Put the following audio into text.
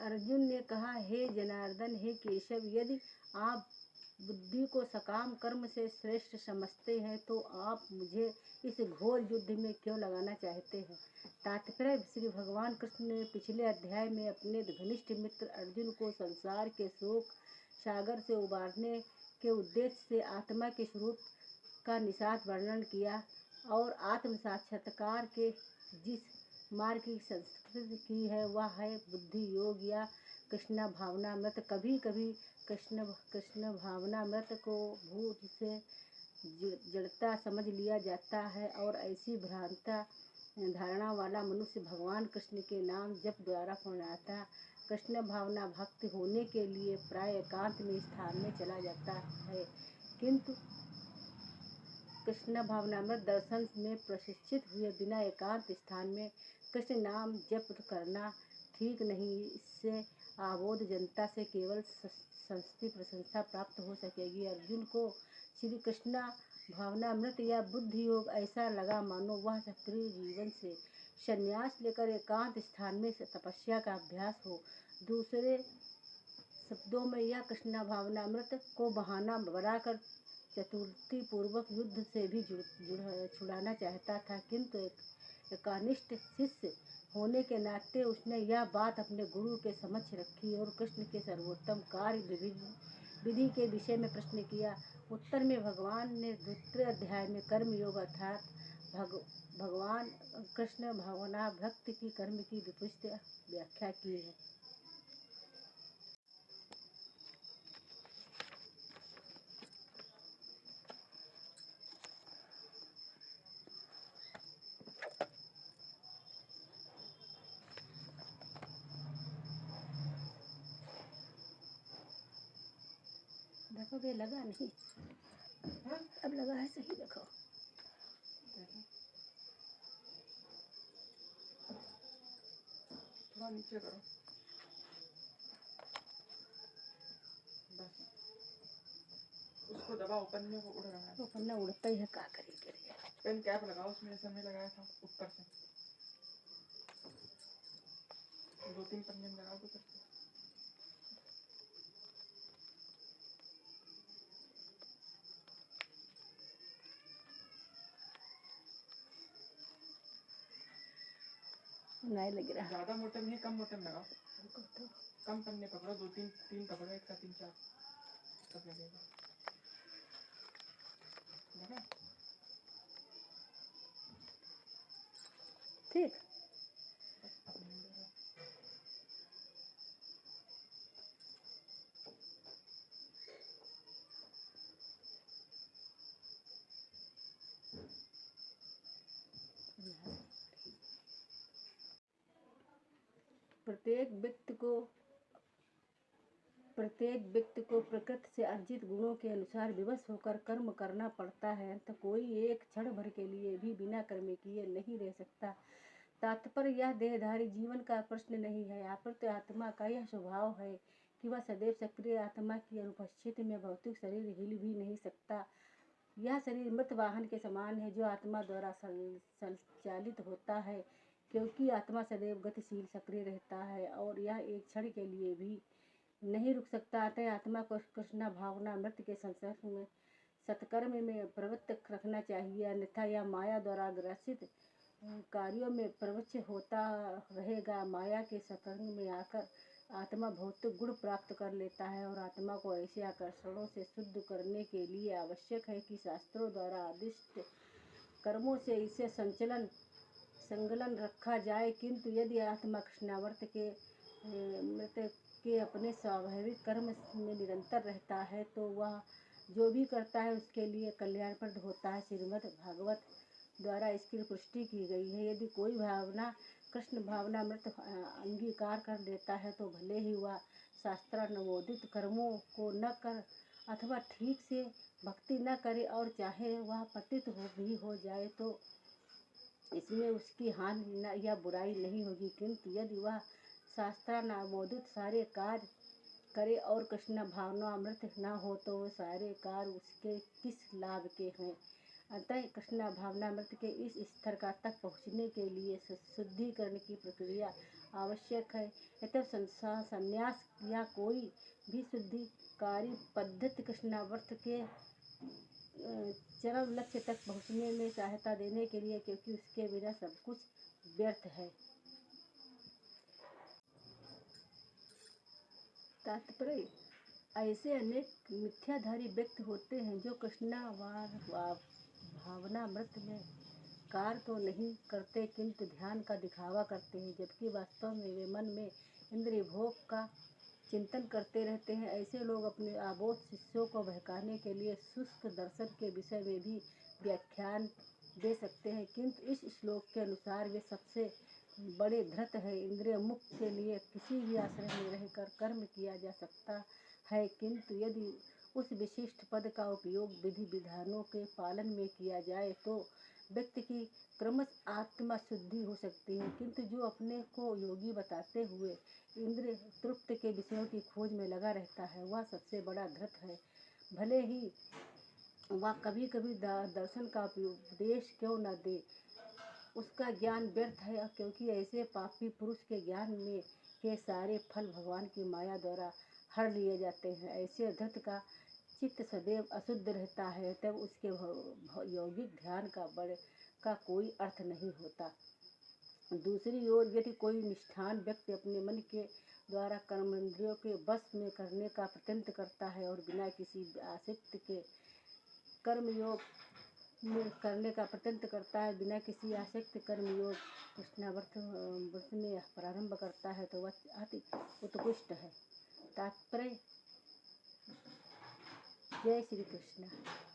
अर्जुन ने कहा, हे जनार्दन, हे केशव, यदि आप बुद्धि को सकाम कर्म से श्रेष्ठ समझते हैं तो आप मुझे इस घोर युद्ध में क्यों लगाना चाहते हैं। तात्पर्य: श्री भगवान कृष्ण ने पिछले अध्याय में अपने घनिष्ठ मित्र अर्जुन को संसार के शोक सागर से उबारने के उद्देश्य से आत्मा के स्वरूप का निषाद वर्णन किया और आत्म साक्षात्कार के जिस मार्ग की संस्कृति की है वह है बुद्धि योग या कृष्ण भावनामृत। कभी कभी कृष्ण भावनामृत को भूत से जड़ता समझ लिया जाता है और ऐसी भ्रांत धारणा वाला मनुष्य भगवान कृष्ण के नाम जप द्वारा पूर्णतः कृष्ण भावना भक्त होने के लिए प्राय एकांत में स्थान में चला जाता है। किंतु कृष्ण भावनामृत दर्शन में प्रशिक्षित हुए बिना एकांत स्थान में कृष्ण नाम जप करना ठीक नहीं। इससे आबोध जनता से केवल संस्ती प्रशंसा प्राप्त हो सकेगी। अर्जुन को श्री कृष्ण भावनामृत या बुद्धि योग ऐसा लगा मानो वह सक्रिय जीवन से संन्यास लेकर एकांत स्थान में तपस्या का अभ्यास हो। दूसरे शब्दों में यह कृष्ण भावनामृत को बहाना बनाकर चतुर्थी पूर्वक युद्ध से भी छुड़ाना चाहता था, किंतु एकनिष्ठ शिष्य होने के नाते उसने यह बात अपने गुरु के समक्ष रखी और कृष्ण के सर्वोत्तम कार्य विधि के विषय में प्रश्न किया। उत्तर में भगवान ने द्वितीय अध्याय में कर्म योग अर्थात भगवान कृष्ण भावना भक्ति की कर्म की विपुष्ट व्याख्या की है। देखो ये लगा नहीं, अब लगा है, सही देखो। थोड़ा नीचे करो बस, उसको दबाओ, पन्ने को उड़ रहा है। वो पन्ना उड़ता ही है, क्या करेंगे। पेन कैप लगाओ, उसमें ऐसा नहीं लगाया था ऊपर से, 2-3 पन्ने में लगाओ तो करके। नहीं लग रहा। ज्यादा मोटे नहीं, कम मोटे में लगाओ। कम पन्ने पकड़ो, 2-3 पकड़ो, एक साथ 3-4 तब लगेगा। लगा? ठीक। प्रत्येक व्यक्ति को प्रकृति से अर्जित गुणों के अनुसार विवश होकर कर्म करना पड़ता है। तो कोई एक क्षण भर के लिए भी बिना कर्म किए नहीं रह सकता। तात्पर्य यह देहधारी जीवन का प्रश्न नहीं है, अपितु आत्मा का यह स्वभाव है कि वह सदैव सक्रिय आत्मा की अनुपस्थिति में भौतिक शरीर हिल भी नहीं सकता। यह शरीर मृत वाहन के समान है जो आत्मा द्वारा संचालित होता है, क्योंकि आत्मा सदैव गतिशील सक्रिय रहता है और यह एक क्षण के लिए भी नहीं रुक सकता। अतः आत्मा को कृष्ण भावना मृत के संसर्ग में सत्कर्म में प्रवृत्त रखना चाहिए, अन्यथा यह माया द्वारा ग्रसित कार्यों में प्रवृत्त होता रहेगा। माया के संसर्ग में आकर आत्मा भौतिक गुण प्राप्त कर लेता है और आत्मा को ऐसे आकर्षणों से शुद्ध करने के लिए आवश्यक है कि शास्त्रों द्वारा आदिष्ट कर्मों से इसे संलग्न रखा जाए। किंतु यदि आत्मा कृष्णावर्त के अपने स्वाभाविक कर्म में निरंतर रहता है तो वह जो भी करता है उसके लिए कल्याणप्रद होता है। श्रीमद् भागवत द्वारा इसकी पुष्टि की गई है। यदि कोई भावना कृष्ण भावनामृत अंगीकार कर लेता है तो भले ही वह शास्त्रानुमोदित कर्मों को न कर अथवा ठीक से भक्ति न करे और चाहे वह पतित हो जाए तो इसमें उसकी हानि या बुराई नहीं होगी। किंतु यदि वह शास्त्रानुमोदित सारे कार्य करे और कृष्ण भावनामृत न हो तो वे सारे कार्य उसके किस लाभ के हैं। अतः कृष्ण भावनामृत के इस स्तर तक पहुँचने के लिए शुद्धिकरण की प्रक्रिया आवश्यक है। अतः संन्यास या कोई भी शुद्धिकारी पद्धति कृष्णावर्त के चरम लक्ष्य तक पहुँचने में सहायता देने के लिए, क्योंकि उसके बिना सब कुछ व्यर्थ है। तात्पर्य, ऐसे अनेक मिथ्याधारी व्यक्ति होते हैं जो कृष्णावार भावनामृत में कार्य तो नहीं करते किंतु ध्यान का दिखावा करते हैं, जबकि वास्तव में वे मन में इंद्रिय भोग का चिंतन करते रहते हैं। ऐसे लोग अपने आबोध शिष्यों को बहकाने के लिए शुष्क दर्शन के विषय में भी व्याख्यान दे सकते हैं, किंतु इस श्लोक के अनुसार वे सबसे बड़े धृत है। इंद्रिय मुक्त के लिए किसी भी आश्रय में रहकर कर्म किया जा सकता है, किंतु यदि उस विशिष्ट पद का उपयोग विधि विधानों के पालन में किया जाए तो व्यक्ति की क्रमशः आत्मा शुद्धि हो सकती है। किंतु जो अपने को योगी बताते हुए इंद्रिय तृप्त के विषयों की खोज में लगा रहता है, वह सबसे बड़ा धृत है। भले ही वह कभी कभी दर्शन का उपदेश क्यों न दे, उसका ज्ञान व्यर्थ है, क्योंकि ऐसे पापी पुरुष के ज्ञान में के सारे फल भगवान की माया द्वारा हर लिए जाते हैं। ऐसे धृत का चित्त सदैव अशुद्ध रहता है, तब उसके यौगिक ध्यान का कोई अर्थ नहीं होता। दूसरी ओर यदि कोई निष्ठावान व्यक्ति अपने मन के द्वारा कर्मेंद्रियों के वश में करने का प्रयत्न करता है और बिना किसी आसक्ति के कर्मयोग में करने का प्रयत्न करता है, बिना किसी आसक्ति कर्मयोग कृष्णावर्त में प्रारंभ करता है, तो वह अति उत्कृष्ट है। तात्पर्य, जय श्री कृष्ण।